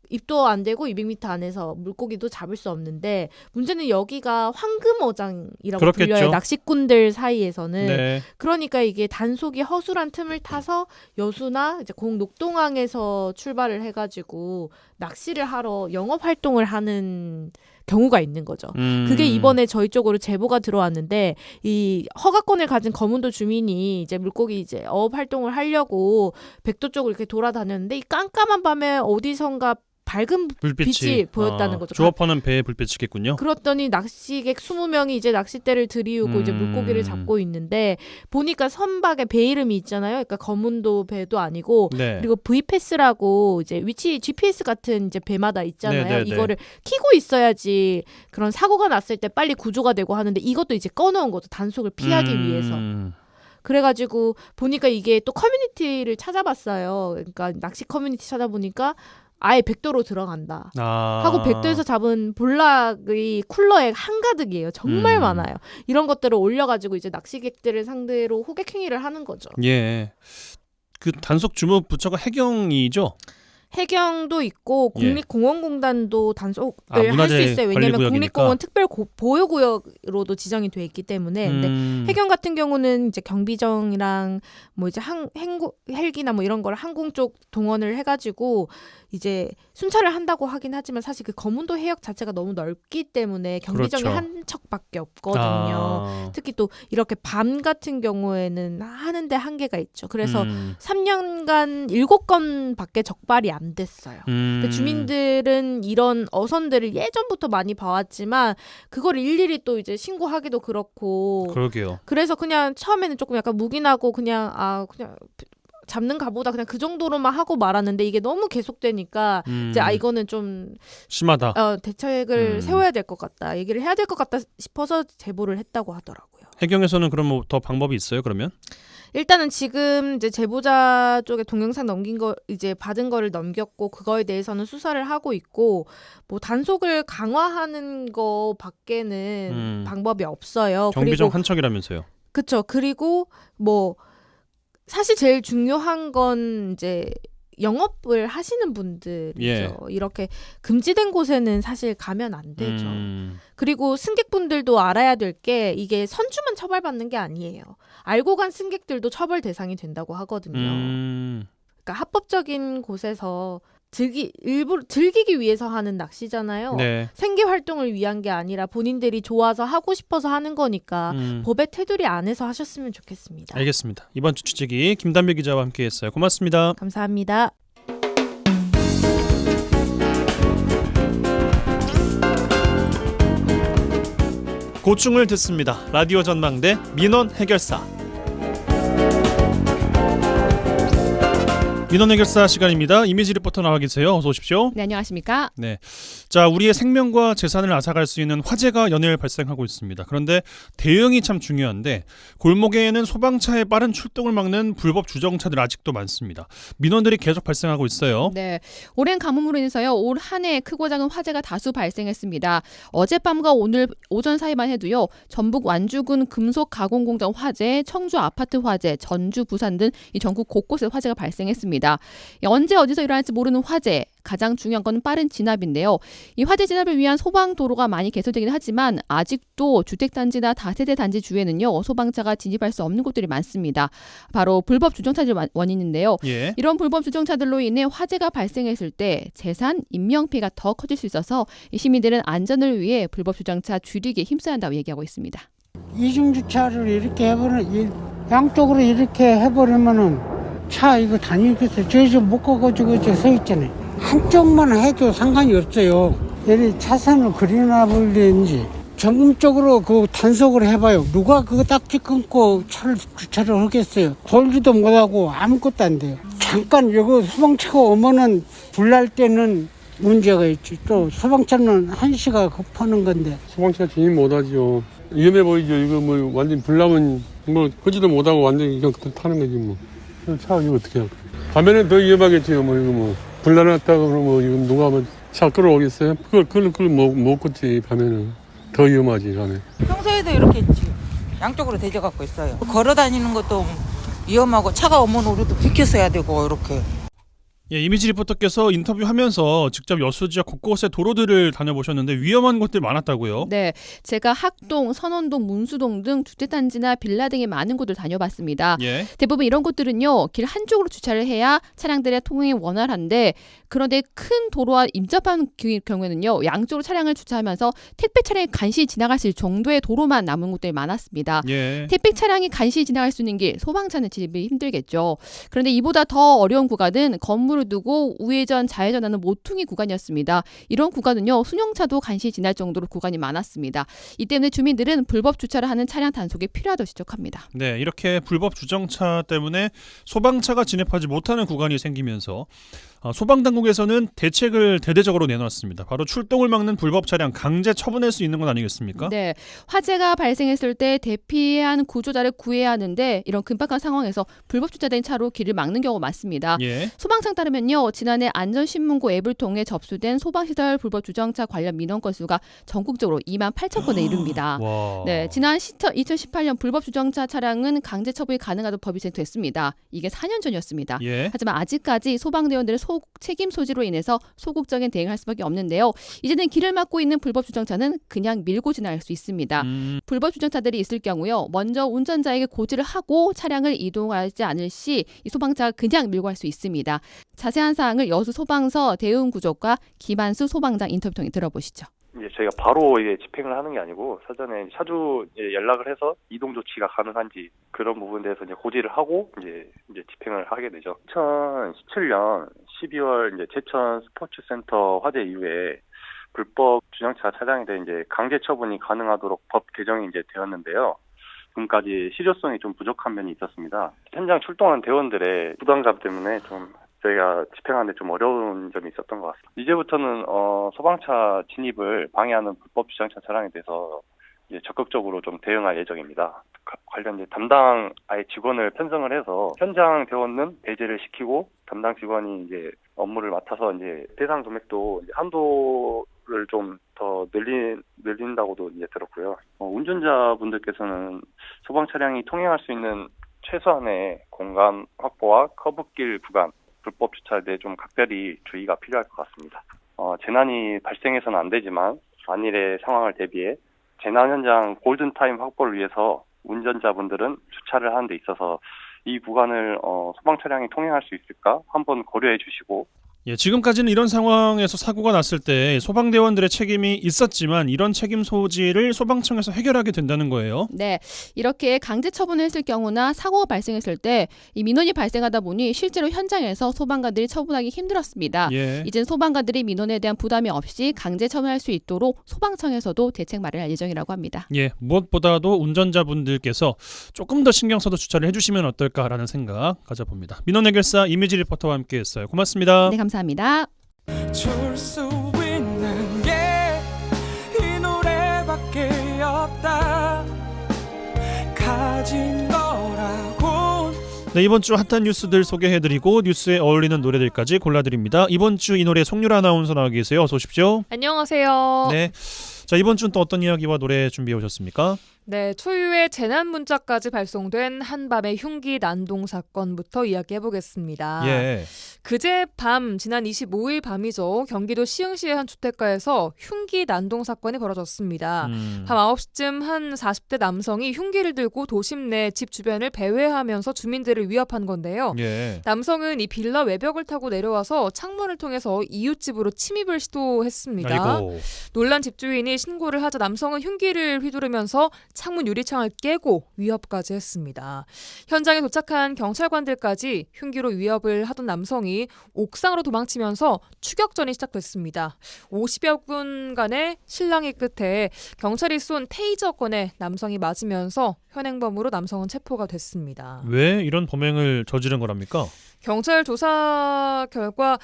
입도 안 되고 200m 안에서 물고기도 잡을 수 없는데 문제는 여기가 황금어장이라고 그렇겠죠. 불려요. 낚시꾼들 사이에서는. 네. 그러니까 이게 단속이 허술한 틈을 타서 여수나 이제 공녹동항에서 출발을 해가지고 낚시를 하러 영업 활동을 하는 경우가 있는 거죠. 그게 이번에 저희 쪽으로 제보가 들어왔는데 이 허가권을 가진 거문도 주민이 이제 물고기 이제 어업 활동을 하려고 백도 쪽으로 이렇게 돌아다녔는데 이 깜깜한 밤에 어디선가 밝은 빛이 보였다는 거죠. 조업하는 배에 불빛이겠군요. 그렇더니 낚시객 20명이 이제 낚싯대를 들이우고 이제 물고기를 잡고 있는데 보니까 선박에 배 이름이 있잖아요. 그러니까 거문도 배도 아니고 네. 그리고 V패스라고 이제 위치 GPS 같은 이제 배마다 있잖아요. 네. 이거를 켜고 있어야지 그런 사고가 났을 때 빨리 구조가 되고 하는데 이것도 이제 꺼놓은 거죠. 단속을 피하기 위해서. 그래가지고 보니까 이게 또 커뮤니티를 찾아봤어요. 그러니까 낚시 커뮤니티 찾아보니까 아예 백도로 들어간다. 하고 백도에서 잡은 볼락의 쿨러에 한가득이에요. 정말 많아요. 이런 것들을 올려가지고 이제 낚시객들을 상대로 호객 행위를 하는 거죠. 예. 그 단속 주무 부처가 해경이죠? 해경도 있고 국립공원공단도 단속을 할 수 문화재 있어요. 왜냐하면 관리구역이니까. 국립공원 특별 보호구역으로도 지정이 돼 있기 때문에 근데 해경 같은 경우는 이제 경비정이랑 뭐 이제 헬기나 뭐 이런 걸 항공 쪽 동원을 해가지고 이제 순찰을 한다고 하긴 하지만 사실 그 거문도 해역 자체가 너무 넓기 때문에 경비정이 그렇죠. 한 척밖에 없거든요. 특히 또 이렇게 밤 같은 경우에는 하는데 한계가 있죠. 그래서 3년간 7건밖에 적발이 안 됐어요. 근데 주민들은 이런 어선들을 예전부터 많이 봐왔지만 그걸 일일이 또 이제 신고하기도 그렇고 그러게요. 그래서 그냥 처음에는 조금 약간 묵인하고 그냥 잡는가 보다 그냥 그 정도로만 하고 말았는데 이게 너무 계속되니까 이제 이거는 좀 심하다. 대책을 세워야 될 것 같다. 얘기를 해야 될 것 같다 싶어서 제보를 했다고 하더라고요. 해경에서는 그럼 뭐 더 방법이 있어요? 그러면? 일단은 지금 이제 제보자 쪽에 동영상 넘긴 거 이제 받은 거를 넘겼고 그거에 대해서는 수사를 하고 있고 뭐 단속을 강화하는 거 밖에는 방법이 없어요. 경비정 그리고 한 척이라면서요. 그렇죠. 그리고 뭐 사실 제일 중요한 건 이제 영업을 하시는 분들이죠. 이렇게 금지된 곳에는 사실 가면 안 되죠. 그리고 승객분들도 알아야 될 게 이게 선주만 처벌받는 게 아니에요. 알고 간 승객들도 처벌 대상이 된다고 하거든요. 그러니까 합법적인 곳에서 일부러 즐기기 위해서 하는 낚시잖아요. 네. 생계 활동을 위한 게 아니라 본인들이 좋아서 하고 싶어서 하는 거니까 법의 테두리 안에서 하셨으면 좋겠습니다. 알겠습니다. 이번 주 취재기 김단배 기자와 함께했어요. 고맙습니다. 감사합니다. 고충을 듣습니다. 라디오 전망대 민원 해결사. 민원 해결사 시간입니다. 이미지 리포터 나와 계세요. 어서 오십시오. 네, 안녕하십니까? 네. 자, 우리의 생명과 재산을 앗아갈 수 있는 화재가 연일 발생하고 있습니다. 그런데 대응이 참 중요한데 골목에는 소방차의 빠른 출동을 막는 불법 주정차들 아직도 많습니다. 민원들이 계속 발생하고 있어요. 네, 오랜 가뭄으로 인해서요. 올 한 해 크고 작은 화재가 다수 발생했습니다. 어젯밤과 오늘 오전 사이만 해도요. 전북 완주군 금속 가공 공장 화재, 청주 아파트 화재, 전주 부산 등 이 전국 곳곳에 화재가 발생했습니다. 언제 어디서 일어날지 모르는 화재. 가장 중요한 건 빠른 진압인데요. 이 화재 진압을 위한 소방 도로가 많이 개설되긴 하지만 아직도 주택단지나 다세대 단지 주위에는요. 소방차가 진입할 수 없는 곳들이 많습니다. 바로 불법 주정차들 원인인데요. 예. 이런 불법 주정차들로 인해 화재가 발생했을 때 재산, 인명피해가 더 커질 수 있어서 이 시민들은 안전을 위해 불법 주정차 줄이기에 힘써야 한다고 얘기하고 있습니다. 이중주차를 이렇게 해버리면 양쪽으로 이렇게 해버리면은 차 이거 다니겠어요. 저희 집 못 가가지고 저 서 있잖아요. 한쪽만 해도 상관이 없어요. 얘네 차선을 그리나버리는지 전문적으로 그 단속을 해봐요. 누가 그거 딱지 끊고 차를 주차를 하겠어요. 돌지도 못하고 아무것도 안 돼요. 잠깐 이거 소방차가 오면은 불날 때는 문제가 있지. 또 소방차는 1시가 급하는 건데. 소방차가 진입 못하죠. 위험해 보이죠. 이거 뭐 완전 불나면 뭐 끄지도 못하고 완전히 그냥 타는 거지 뭐. 차 이거 어떻게 할까? 밤에는 더 위험하겠지요. 뭐 이거 뭐 불나놨다가 그러면 이거 누가 뭐 차 끌어오겠어요? 그걸 못 걷지. 밤에는 더 위험하지. 밤에. 평소에도 이렇게 양쪽으로 대져갖고 있어요. 걸어 다니는 것도 위험하고 차가 오면 우리도 비켜서야 되고 이렇게. 예, 이미지 리포터께서 인터뷰하면서 직접 여수 지역 곳곳의 도로들을 다녀보셨는데 위험한 곳들 많았다고요? 네, 제가 학동, 선원동, 문수동 등 주택단지나 빌라 등의 많은 곳을 다녀봤습니다. 예. 대부분 이런 곳들은요, 길 한쪽으로 주차를 해야 차량들의 통행이 원활한데, 그런데 큰 도로와 인접한 경우에는요, 양쪽으로 차량을 주차하면서 택배 차량이 간신히 지나갈 수 있을 정도의 도로만 남은 곳들이 많았습니다. 예. 택배 차량이 간신히 지나갈 수 있는 길, 소방차는 진입이 힘들겠죠. 그런데 이보다 더 어려운 구간은 건물을 두고 우회전, 좌회전하는 모퉁이 구간이었습니다. 이런 구간은요, 승용차도 간신히 지날 정도로 구간이 많았습니다. 이 때문에 주민들은 불법 주차를 하는 차량 단속이 필요하다고 지적합니다. 네, 이렇게 불법 주정차 때문에 소방차가 진입하지 못하는 구간이 생기면서 소방당국에서는 대책을 대대적으로 내놨습니다. 바로 출동을 막는 불법 차량 강제 처분할 수 있는 건 아니겠습니까? 네, 화재가 발생했을 때 대피해야 하는 구조자를 구해야 하는데 이런 긴박한 상황에서 불법 주차된 차로 길을 막는 경우가 많습니다. 예. 소방청 따르면요, 지난해 안전신문고 앱을 통해 접수된 소방시설 불법 주정차 관련 민원 건수가 전국적으로 2만 8천 건에 이릅니다. 와. 네, 지난 2018년 불법 주정차 차량은 강제 처분이 가능하도록 법이 제정됐습니다. 이게 4년 전이었습니다. 예. 하지만 아직까지 소방대원들의 책임 소지로 인해서 소극적인 대응할 수밖에 없는데요. 이제는 길을 막고 있는 불법 주정차는 그냥 밀고 지나갈 수 있습니다. 불법 주정차들이 있을 경우요, 먼저 운전자에게 고지를 하고 차량을 이동하지 않을 시 이 소방차가 그냥 밀고 갈 수 있습니다. 자세한 사항을 여수 소방서 대응구조과 김한수 소방장 인터뷰 통해 들어보시죠. 이제 저희가 바로 집행을 하는 게 아니고 사전에 차주 연락을 해서 이동 조치가 가능한지 그런 부분에 대해서 이제 고지를 하고 이제 집행을 하게 되죠. 2017년 12월 이제 제천 스포츠센터 화재 이후에 불법 주정차 차량에 대해 이제 강제 처분이 가능하도록 법 개정이 이제 되었는데요. 지금까지 실효성이 좀 부족한 면이 있었습니다. 현장 출동한 대원들의 부담감 때문에 좀 저희가 집행하는데 좀 어려운 점이 있었던 것 같습니다. 이제부터는 소방차 진입을 방해하는 불법 주정차 차량에 대해서 이제 적극적으로 좀 대응할 예정입니다. 관련 이제 담당 직원을 편성을 해서 현장 대원은 배제를 시키고 담당 직원이 이제 업무를 맡아서 이제 배상 금액도 이제 한도를 좀 더 늘린다고도 이제 들었고요. 운전자분들께서는 소방 차량이 통행할 수 있는 최소한의 공간 확보와 커브길 구간 불법 주차에 대해 좀 각별히 주의가 필요할 것 같습니다. 재난이 발생해서는 안 되지만 만일의 상황을 대비해 재난 현장 골든타임 확보를 위해서 운전자분들은 주차를 하는 데 있어서 이 구간을 소방 차량이 통행할 수 있을까 한번 고려해 주시고 예, 지금까지는 이런 상황에서 사고가 났을 때 소방대원들의 책임이 있었지만 이런 책임 소지를 소방청에서 해결하게 된다는 거예요. 네, 이렇게 강제 처분을 했을 경우나 사고가 발생했을 때 이 민원이 발생하다 보니 실제로 현장에서 소방관들이 처분하기 힘들었습니다. 예. 이젠 소방관들이 민원에 대한 부담이 없이 강제 처분할 수 있도록 소방청에서도 대책 마련할 예정이라고 합니다. 예, 무엇보다도 운전자분들께서 조금 더 신경 써서 주차를 해주시면 어떨까라는 생각 가져봅니다. 민원 해결사 이미지 리포터와 함께했어요. 고맙습니다. 네, 감사합니다. 줄 수 있는 게 이 노래밖에 없다 가진 거라고. 네, 이번 주 핫한 뉴스들 소개해드리고 뉴스에 어울리는 노래들까지 골라드립니다. 이번 주 이 노래 송유라 아나운서 나와 계세요. 어서 오십시오. 안녕하세요. 네, 자 이번 주는 또 어떤 이야기와 노래 준비해 오셨습니까? 네, 초유의 재난 문자까지 발송된 한밤의 흉기 난동 사건부터 이야기해보겠습니다. 예. 그제 밤, 지난 25일 밤이죠. 경기도 시흥시의 한 주택가에서 흉기 난동 사건이 벌어졌습니다. 밤 9시쯤 한 40대 남성이 흉기를 들고 도심 내 집 주변을 배회하면서 주민들을 위협한 건데요. 예. 남성은 이 빌라 외벽을 타고 내려와서 창문을 통해서 이웃집으로 침입을 시도했습니다. 아이고. 놀란 집주인이 신고를 하자 남성은 흉기를 휘두르면서 창문 유리창을 깨고 위협까지 했습니다. 현장에 도착한 경찰관들까지 흉기로 위협을 하던 남성이 옥상으로 도망치면서 추격전이 시작됐습니다. 50여 분간의 실랑이 끝에 경찰이 쏜 테이저건에 남성이 맞으면서 현행범으로 남성은 체포가 됐습니다. 왜 이런 범행을 저지른 거랍니까? 경찰 조사 결과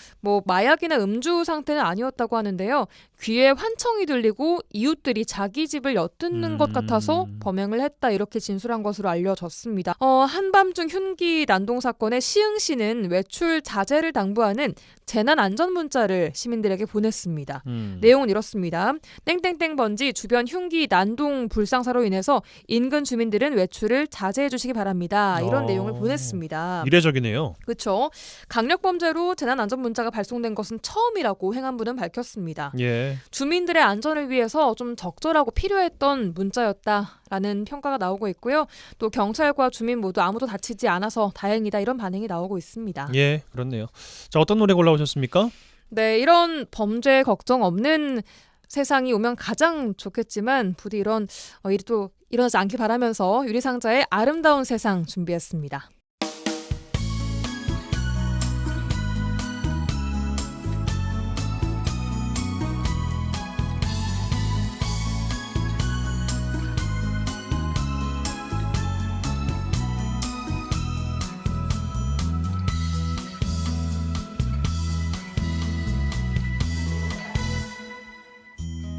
마약이나 음주 상태는 아니었다고 하는데요. 귀에 환청이 들리고 이웃들이 자기 집을 엿듣는 것 같아서 범행을 했다 이렇게 진술한 것으로 알려졌습니다. 한밤중 흉기 난동 사건에 시흥시는 외출 자제를 당부하는 재난 안전 문자를 시민들에게 보냈습니다. 내용은 이렇습니다. 땡땡땡 번지 주변 흉기 난동 불상사로 인해서 인근 주민들은 외출을 자제해 주시기 바랍니다. 이런 내용을 보냈습니다. 이례적이네요. 그렇죠. 그렇죠. 강력범죄로 재난안전문자가 발송된 것은 처음이라고 행안부는 밝혔습니다. 예. 주민들의 안전을 위해서 좀 적절하고 필요했던 문자였다라는 평가가 나오고 있고요. 또 경찰과 주민 모두 아무도 다치지 않아서 다행이다 이런 반응이 나오고 있습니다. 예, 그렇네요. 자, 어떤 노래 골라오셨습니까? 네, 이런 범죄 걱정 없는 세상이 오면 가장 좋겠지만 부디 이런 일이 또 일어나지 않길 바라면서 유리상자의 아름다운 세상 준비했습니다.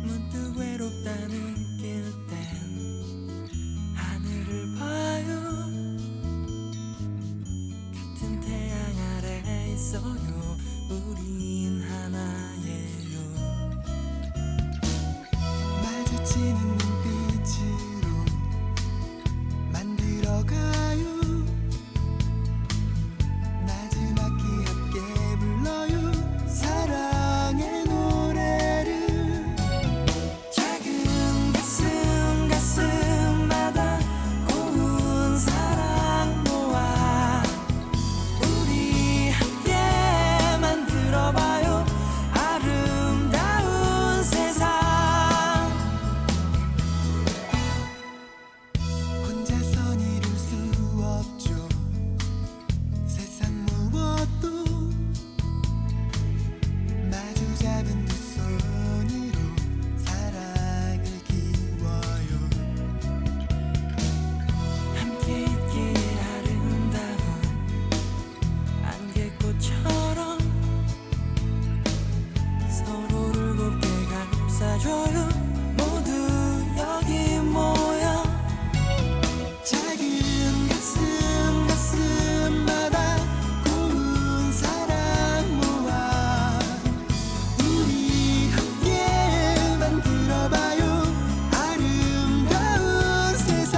문득 외롭다 느낄 땐 하늘을 봐요. 같은 태양 아래 있어요. 우린 하나예요. 마주치는 눈빛으로 만들어가요. 마지막히 함께 불러요. 사랑의 노래를. 작은 가슴마다 고운 사랑 모아 우리 함께 만들어봐요. 아름다운 세상. 혼자선 이룰 수 없죠. 세상 무엇도 마주 잡은 두 손으로 사랑을 키워요. 함께 있기에 아름다운 안개꽃처럼 서로를 곱게 감싸줘요. 모두 여기 모여 작은 가슴마다 고운 사랑 모아 우리 함께 만들어봐요. 아름다운 세상.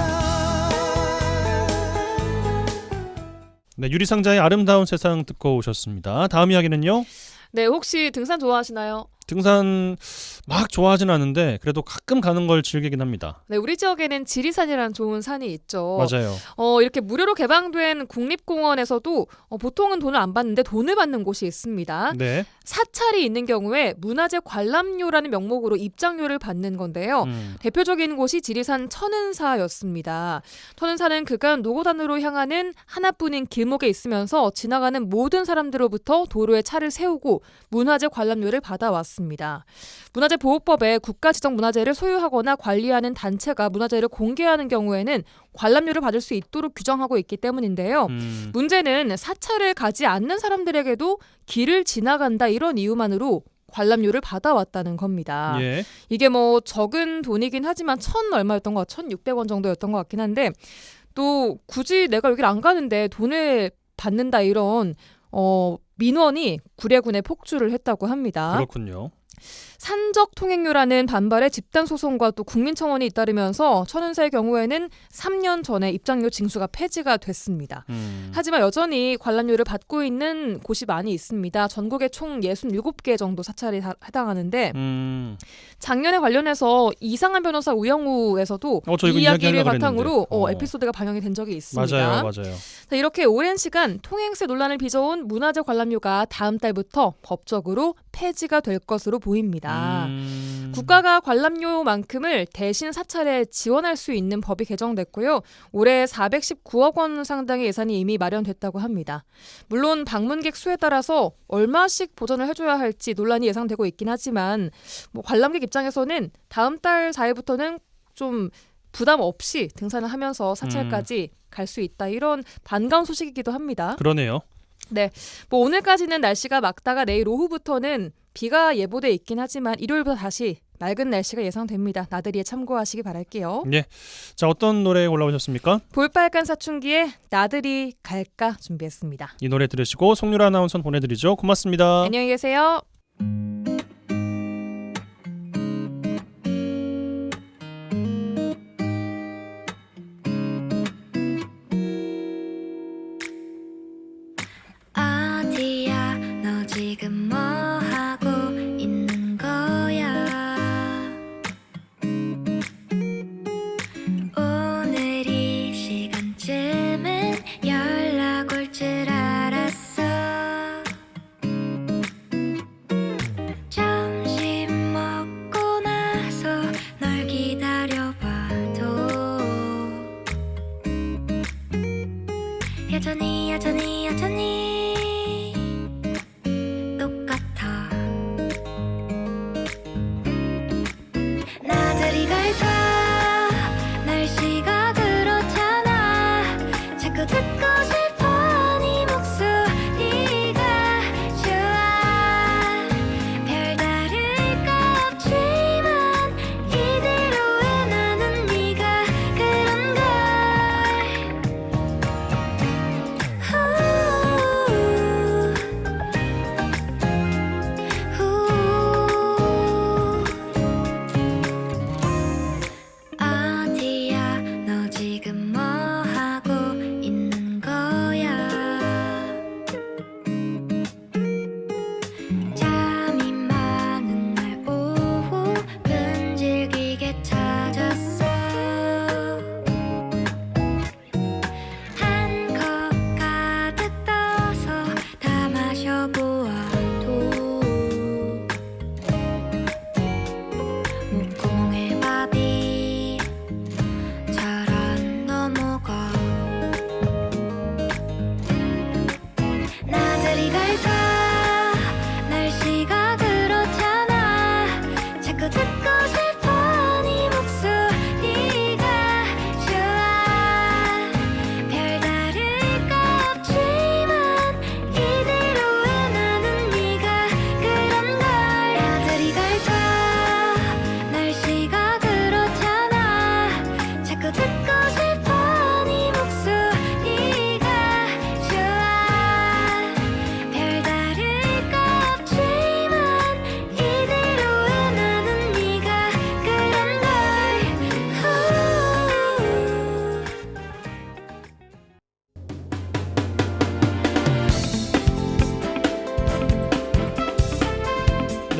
네, 유리상자의 아름다운 세상 듣고 오셨습니다. 다음 이야기는요. 네, 혹시 등산 좋아하시나요? 등산 막 좋아하진 않은데 그래도 가끔 가는 걸 즐기긴 합니다. 네, 우리 지역에는 지리산이라는 좋은 산이 있죠. 맞아요. 이렇게 무료로 개방된 국립공원에서도 보통은 돈을 안 받는데 돈을 받는 곳이 있습니다. 네. 사찰이 있는 경우에 문화재 관람료라는 명목으로 입장료를 받는 건데요. 대표적인 곳이 지리산 천은사였습니다. 천은사는 그간 노고단으로 향하는 하나뿐인 길목에 있으면서 지나가는 모든 사람들로부터 도로에 차를 세우고 문화재 관람료를 받아왔습니다. 문화재보호법에 국가 지정 문화재를 소유하거나 관리하는 단체가 문화재를 공개하는 경우에는 관람료를 받을 수 있도록 규정하고 있기 때문인데요. 문제는 사찰을 가지 않는 사람들에게도 길을 지나간다 이런 이유만으로 관람료를 받아왔다는 겁니다. 예. 이게 뭐 적은 돈이긴 하지만 1,000 얼마였던 것 같아요. 1,600원 정도였던 것 같긴 한데 또 굳이 내가 여기를 안 가는데 돈을 받는다 이런 민원이 구례군에 폭주를 했다고 합니다. 그렇군요. 산적 통행료라는 반발에 집단 소송과 또 국민청원이 잇따르면서 천은사의 경우에는 3년 전에 입장료 징수가 폐지가 됐습니다. 하지만 여전히 관람료를 받고 있는 곳이 많이 있습니다. 전국에 총 67개 정도 사찰이 해당하는데 작년에 관련해서 이상한 변호사 우영우에서도 저 이거 이 이야기를 이야기하려고 바탕으로 그랬는데. 에피소드가 반영이 된 적이 있습니다. 맞아요. 자, 이렇게 오랜 시간 통행세 논란을 빚어온 문화재 관람료가 다음 달부터 법적으로 폐지가 될 것으로 보입니다. 국가가 관람료만큼을 대신 사찰에 지원할 수 있는 법이 개정됐고요. 올해 419억 원 상당의 예산이 이미 마련됐다고 합니다. 물론 방문객 수에 따라서 얼마씩 보전을 해줘야 할지 논란이 예상되고 있긴 하지만 관람객 입장에서는 다음 달 4일부터는 좀 부담 없이 등산을 하면서 사찰까지 갈 수 있다. 이런 반가운 소식이기도 합니다. 그러네요. 네, 오늘까지는 날씨가 맑다가 내일 오후부터는 비가 예보돼 있긴 하지만 일요일부터 다시 맑은 날씨가 예상됩니다. 나들이에 참고하시기 바랄게요. 네, 자 어떤 노래 올라오셨습니까? 볼빨간 사춘기에 나들이 갈까 준비했습니다. 이 노래 들으시고 송유라 아나운서 보내드리죠. 고맙습니다. 안녕히 계세요. I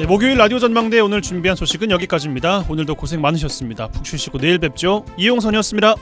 네, 목요일 라디오 전망대 오늘 준비한 소식은 여기까지입니다. 오늘도 고생 많으셨습니다. 푹 쉬시고 내일 뵙죠. 이용선이었습니다.